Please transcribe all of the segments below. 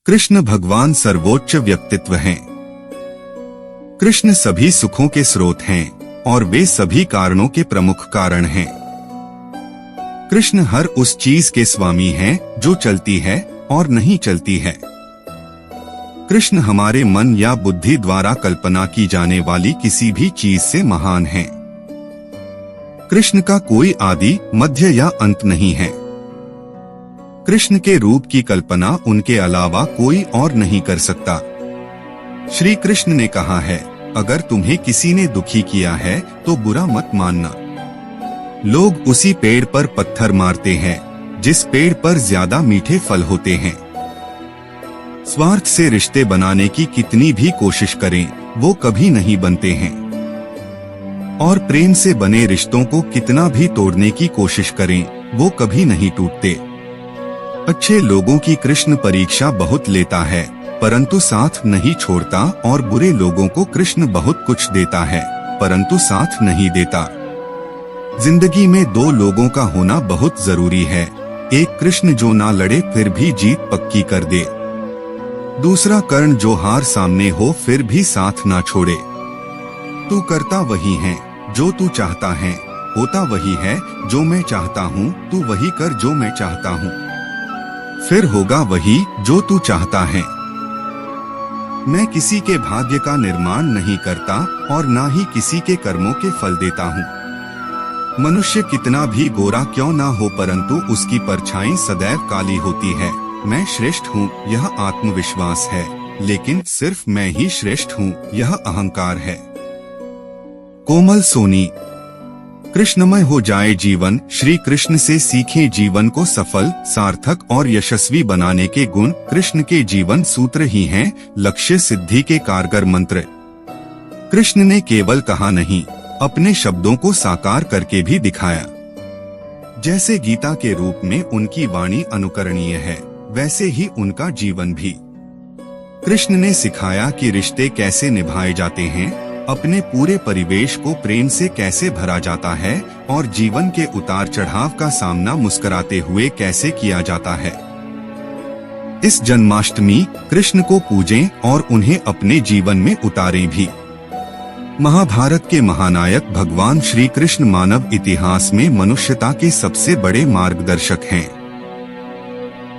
कृष्ण भगवान सर्वोच्च व्यक्तित्व हैं। कृष्ण सभी सुखों के स्रोत हैं और वे सभी कारणों के प्रमुख कारण हैं। कृष्ण हर उस चीज के स्वामी हैं जो चलती है और नहीं चलती है। कृष्ण हमारे मन या बुद्धि द्वारा कल्पना की जाने वाली किसी भी चीज से महान हैं। कृष्ण का कोई आदि, मध्य या अंत नहीं है। कृष्ण के रूप की कल्पना उनके अलावा कोई और नहीं कर सकता। श्री कृष्ण ने कहा है, अगर तुम्हें किसी ने दुखी किया है तो बुरा मत मानना। लोग उसी पेड़ पर पत्थर मारते हैं जिस पेड़ पर ज्यादा मीठे फल होते हैं। स्वार्थ से रिश्ते बनाने की कितनी भी कोशिश करें, वो कभी नहीं बनते हैं। और प्रेम से बने रिश्तों को कितना भी तोड़ने की कोशिश करें, वो कभी नहीं टूटते। अच्छे लोगों की कृष्ण परीक्षा बहुत लेता है परंतु साथ नहीं छोड़ता, और बुरे लोगों को कृष्ण बहुत कुछ देता है परंतु साथ नहीं देता। जिंदगी में दो लोगों का होना बहुत जरूरी है। एक कृष्ण जो ना लड़े फिर भी जीत पक्की कर दे, दूसरा कर्ण जो हार सामने हो फिर भी साथ ना छोड़े। तू करता वही है जो तू चाहता है, होता वही है जो मैं चाहता हूँ, तू वही कर जो मैं चाहता हूँ, फिर होगा वही जो तू चाहता है। मैं किसी के भाग्य का निर्माण नहीं करता और ना ही किसी के कर्मों के फल देता हूँ। मनुष्य कितना भी गोरा क्यों ना हो परंतु उसकी परछाई सदैव काली होती है। मैं श्रेष्ठ हूँ यह आत्मविश्वास है, लेकिन सिर्फ मैं ही श्रेष्ठ हूँ यह अहंकार है। कोमल सोनी। कृष्णमय हो जाए जीवन, श्री कृष्ण से सीखें जीवन को सफल, सार्थक और यशस्वी बनाने के गुण। कृष्ण के जीवन सूत्र ही हैं लक्ष्य सिद्धि के कारगर मंत्र। कृष्ण ने केवल कहा नहीं, अपने शब्दों को साकार करके भी दिखाया। जैसे गीता के रूप में उनकी वाणी अनुकरणीय है, वैसे ही उनका जीवन भी। कृष्ण ने सिखाया कि रिश्ते कैसे निभाए जाते हैं, अपने पूरे परिवेश को प्रेम से कैसे भरा जाता है और जीवन के उतार चढ़ाव का सामना मुस्कुराते हुए कैसे किया जाता है। इस जन्माष्टमी कृष्ण को पूजें और उन्हें अपने जीवन में उतारें भी। महाभारत के महानायक भगवान श्री कृष्ण मानव इतिहास में मनुष्यता के सबसे बड़े मार्गदर्शक हैं।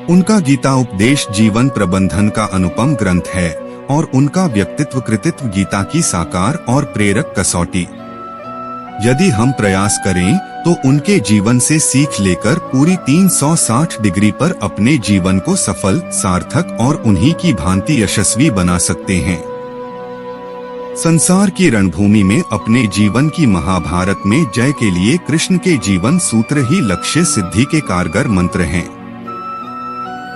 उनका गीता उपदेश जीवन प्रबंधन का अनुपम ग्रंथ है और उनका व्यक्तित्व कृतित्व गीता की साकार और प्रेरक कसौटी। यदि हम प्रयास करें तो उनके जीवन से सीख लेकर पूरी 360 डिग्री पर अपने जीवन को सफल, सार्थक और उन्हीं की भांति यशस्वी बना सकते हैं। संसार की रणभूमि में अपने जीवन की महाभारत में जय के लिए कृष्ण के जीवन सूत्र ही लक्ष्य सिद्धि के कारगर मंत्र हैं।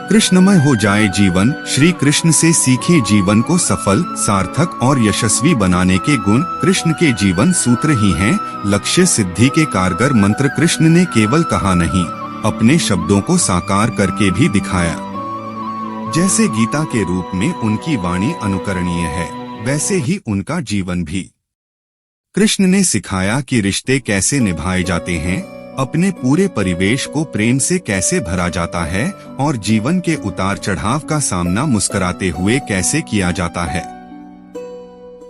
कृष्णमय हो जाए जीवन, श्री कृष्ण से सीखे जीवन को सफल, सार्थक और यशस्वी बनाने के गुण। कृष्ण के जीवन सूत्र ही हैं लक्ष्य सिद्धि के कारगर मंत्र। कृष्ण ने केवल कहा नहीं, अपने शब्दों को साकार करके भी दिखाया। जैसे गीता के रूप में उनकी वाणी अनुकरणीय है, वैसे ही उनका जीवन भी। कृष्ण ने सिखाया कि रिश्ते कैसे निभाए जाते हैं, अपने पूरे परिवेश को प्रेम से कैसे भरा जाता है और जीवन के उतार चढ़ाव का सामना मुस्कुराते हुए कैसे किया जाता है।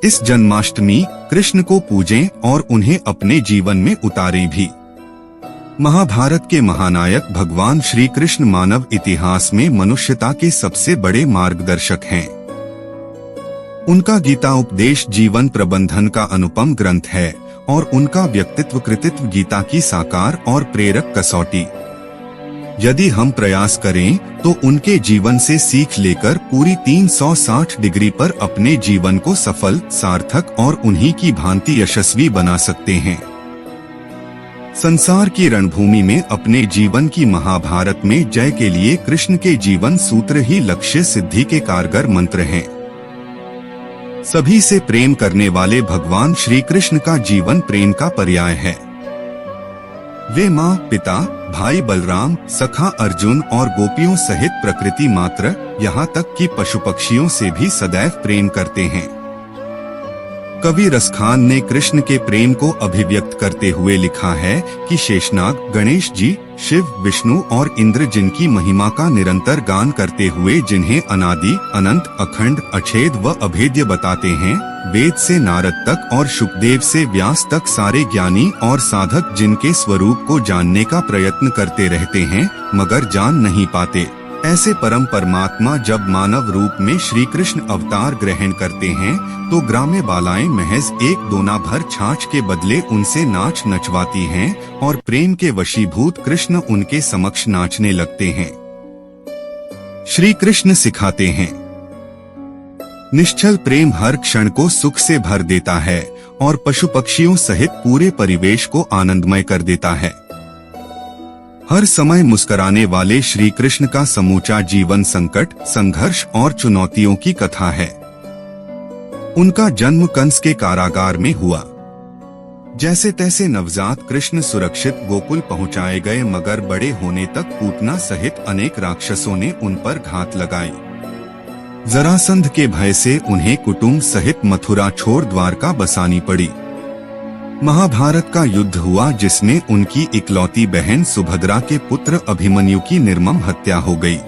इस जन्माष्टमी कृष्ण को पूजें और उन्हें अपने जीवन में उतारें भी। महाभारत के महानायक भगवान श्री कृष्ण मानव इतिहास में मनुष्यता के सबसे बड़े मार्गदर्शक हैं। उनका गीता उपदेश जीवन प्रबंधन का अनुपम ग्रंथ है और उनका व्यक्तित्व कृतित्व गीता की साकार और प्रेरक कसौटी। यदि हम प्रयास करें तो उनके जीवन से सीख लेकर पूरी 360 डिग्री पर अपने जीवन को सफल, सार्थक और उन्हीं की भांति यशस्वी बना सकते हैं। संसार की रणभूमि में अपने जीवन की महाभारत में जय के लिए कृष्ण के जीवन सूत्र ही लक्ष्य सिद्धि के कारगर मंत्र हैं। सभी से प्रेम करने वाले भगवान श्री कृष्ण का जीवन प्रेम का पर्याय है। वे माँ, पिता, भाई बलराम, सखा अर्जुन और गोपियों सहित प्रकृति मात्र, यहाँ तक कि पशु पक्षियों से भी सदैव प्रेम करते हैं। कवि रसखान ने कृष्ण के प्रेम को अभिव्यक्त करते हुए लिखा है कि शेषनाग, गणेश जी, शिव, विष्णु और इंद्र जिनकी महिमा का निरंतर गान करते हुए जिन्हें अनादि, अनंत, अखंड, अछेद व अभेद्य बताते हैं, वेद से नारद तक और शुकदेव से व्यास तक सारे ज्ञानी और साधक जिनके स्वरूप को जानने का प्रयत्न करते रहते हैं मगर जान नहीं पाते, ऐसे परम परमात्मा जब मानव रूप में श्री कृष्ण अवतार ग्रहण करते हैं तो ग्राम्य बालाएं महज एक दोना भर छाछ के बदले उनसे नाच नचवाती हैं और प्रेम के वशीभूत कृष्ण उनके समक्ष नाचने लगते हैं। श्री कृष्ण सिखाते हैं, निश्चल प्रेम हर क्षण को सुख से भर देता है और पशु पक्षियों सहित पूरे परिवेश को आनंदमय कर देता है। हर समय मुस्कुराने वाले श्री कृष्ण का समूचा जीवन संकट, संघर्ष और चुनौतियों की कथा है। उनका जन्म कंस के कारागार में हुआ। जैसे तैसे नवजात कृष्ण सुरक्षित गोकुल पहुंचाए गए मगर बड़े होने तक पूतना सहित अनेक राक्षसों ने उन पर घात लगाई। जरासंध के भय से उन्हें कुटुंब सहित मथुरा छोड़ द्वारका बसानी पड़ी। महाभारत का युद्ध हुआ जिसमें उनकी इकलौती बहन सुभद्रा के पुत्र अभिमन्यु की निर्मम हत्या हो गई।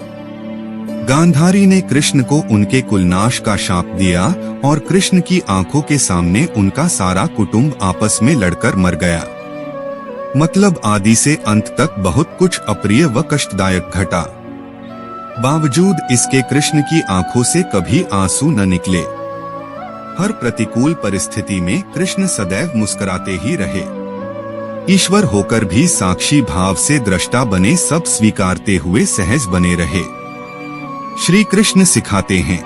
गांधारी ने कृष्ण को उनके कुलनाश का शाप दिया और कृष्ण की आंखों के सामने उनका सारा कुटुंब आपस में लड़कर मर गया। मतलब आदि से अंत तक बहुत कुछ अप्रिय व कष्टदायक घटा। बावजूद इसके कृष्ण की आंखों से कभी आंसू न निकले। हर प्रतिकूल परिस्थिति में कृष्ण सदैव मुस्कुराते ही रहे। ईश्वर होकर भी साक्षी भाव से दृष्टा बने, सब स्वीकारते हुए सहज बने रहे। श्री कृष्ण सिखाते हैं,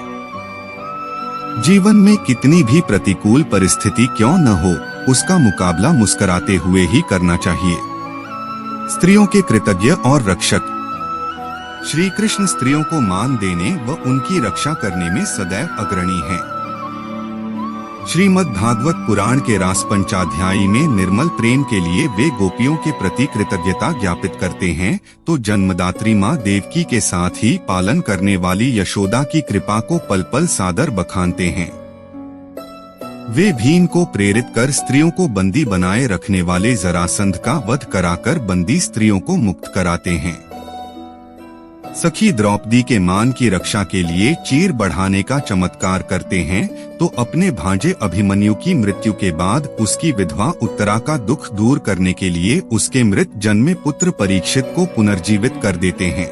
जीवन में कितनी भी प्रतिकूल परिस्थिति क्यों न हो, उसका मुकाबला मुस्कुराते हुए ही करना चाहिए। स्त्रियों के कृतज्ञ और रक्षक। श्री कृष्ण स्त्रियों को मान देने व उनकी रक्षा करने में सदैव अग्रणी हैं। श्रीमद् भागवत पुराण के रास पंचाध्यायी में निर्मल प्रेम के लिए वे गोपियों के प्रति कृतज्ञता ज्ञापित करते हैं तो जन्मदात्री माँ देवकी के साथ ही पालन करने वाली यशोदा की कृपा को पल पल सादर बखानते हैं। वे भीम को प्रेरित कर स्त्रियों को बंदी बनाए रखने वाले जरासंध का वध कराकर बंदी स्त्रियों को मुक्त कराते हैं। सखी द्रौपदी के मान की रक्षा के लिए चीर बढ़ाने का चमत्कार करते हैं तो अपने भांजे अभिमन्यु की मृत्यु के बाद उसकी विधवा उत्तरा का दुख दूर करने के लिए उसके मृत जन्मे पुत्र परीक्षित को पुनर्जीवित कर देते हैं।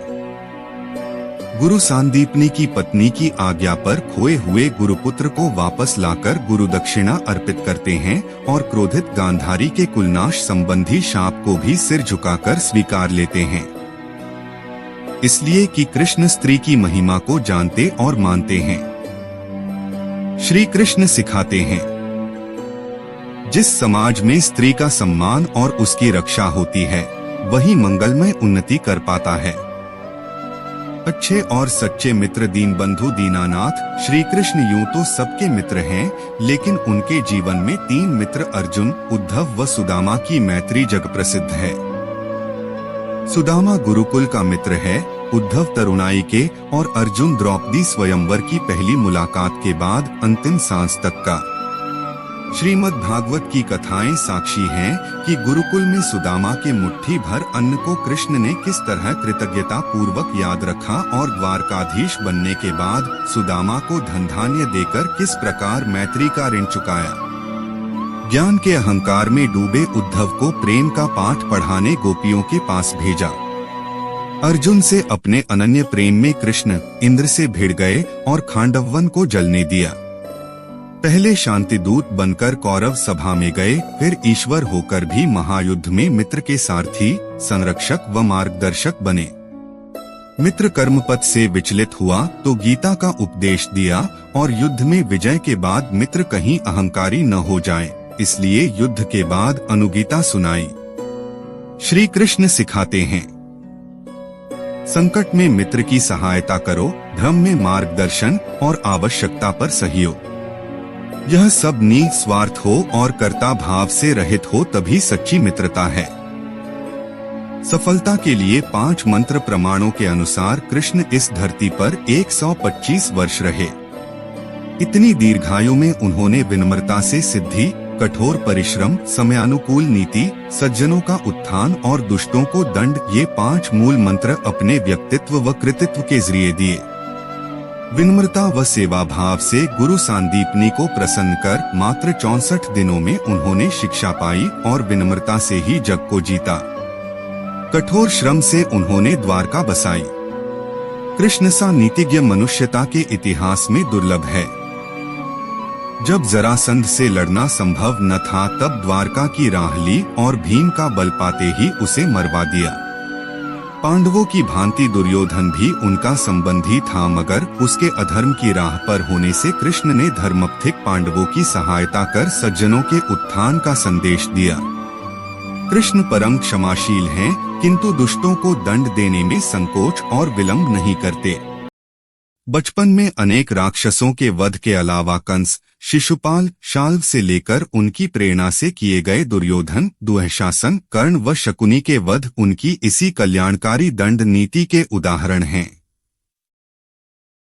गुरु सांदीपनी की पत्नी की आज्ञा पर खोए हुए गुरुपुत्र को वापस लाकर गुरु दक्षिणा अर्पित करते हैं और क्रोधित गांधारी के कुलनाश संबंधी शाप को भी सिर झुकाकर स्वीकार लेते हैं, इसलिए कि कृष्ण स्त्री की महिमा को जानते और मानते हैं। श्री कृष्ण सिखाते हैं, जिस समाज में स्त्री का सम्मान और उसकी रक्षा होती है वही मंगलमय उन्नति कर पाता है। अच्छे और सच्चे मित्र दीनबंधु दीनानाथ श्री कृष्ण यूं तो सबके मित्र हैं, लेकिन उनके जीवन में 3 मित्र अर्जुन, उद्धव व सुदामा की मैत्री जग प्रसिद्ध है। सुदामा गुरुकुल का मित्र है, उद्धव तरुणाई के और अर्जुन द्रौपदी स्वयंवर की पहली मुलाकात के बाद अंतिम सांस तक का। श्रीमद् भागवत की कथाएं साक्षी हैं कि गुरुकुल में सुदामा के मुट्ठी भर अन्न को कृष्ण ने किस तरह कृतज्ञता पूर्वक याद रखा और द्वारकाधीश बनने के बाद सुदामा को धन धान्य देकर किस प्रकार मैत्री का ऋण चुकाया। ज्ञान के अहंकार में डूबे उद्धव को प्रेम का पाठ पढ़ाने गोपियों के पास भेजा। अर्जुन से अपने अनन्य प्रेम में कृष्ण इंद्र से भिड़ गए और खांडवन को जलने दिया। पहले शांति दूत बनकर कौरव सभा में गए, फिर ईश्वर होकर भी महायुद्ध में मित्र के सारथी, संरक्षक व मार्गदर्शक बने। मित्र कर्मपथ से विचलित हुआ तो गीता का उपदेश दिया और युद्ध में विजय के बाद मित्र कहीं अहंकारी न हो जाएं, इसलिए युद्ध के बाद अनुगीता सुनाई। श्री कृष्ण सिखाते हैं, संकट में मित्र की सहायता करो, भ्रम में मार्गदर्शन और आवश्यकता पर सहयोग। यह सब निस्वार्थ हो और कर्ता भाव से रहित हो तभी सच्ची मित्रता है। सफलता के लिए 5 मंत्र प्रमाणों के अनुसार कृष्ण इस धरती पर 125 वर्ष रहे। इतनी दीर्घायु में उन्होंने विनम्रता से सिद्धि, कठोर परिश्रम, समयानुकूल नीति, सज्जनों का उत्थान और दुष्टों को दंड, ये 5 मूल मंत्र अपने व्यक्तित्व व कृतित्व के जरिए दिए। विनम्रता व सेवा भाव से गुरु सांदीपनी को प्रसन्न कर मात्र 64 दिनों में उन्होंने शिक्षा पाई और विनम्रता से ही जग को जीता। कठोर श्रम से उन्होंने द्वारका बसाई। कृष्ण सा नीतिज्ञ मनुष्यता के इतिहास में दुर्लभ है। जब जरासंध से लड़ना संभव न था तब द्वारका की राह ली और भीम का बल पाते ही उसे मरवा दिया। पांडवों की भांति दुर्योधन भी उनका संबंधी था, मगर उसके अधर्म की राह पर होने से कृष्ण ने धर्मपथिक पांडवों की सहायता कर सज्जनों के उत्थान का संदेश दिया। कृष्ण परम क्षमाशील हैं, किंतु दुष्टों को दंड देने में संकोच और विलंब नहीं करते। बचपन में अनेक राक्षसों के वध के अलावा कंस, शिशुपाल, शाल्व से लेकर उनकी प्रेरणा से किए गए दुर्योधन, दुःशासन, कर्ण व शकुनी के वध उनकी इसी कल्याणकारी दंड नीति के उदाहरण हैं।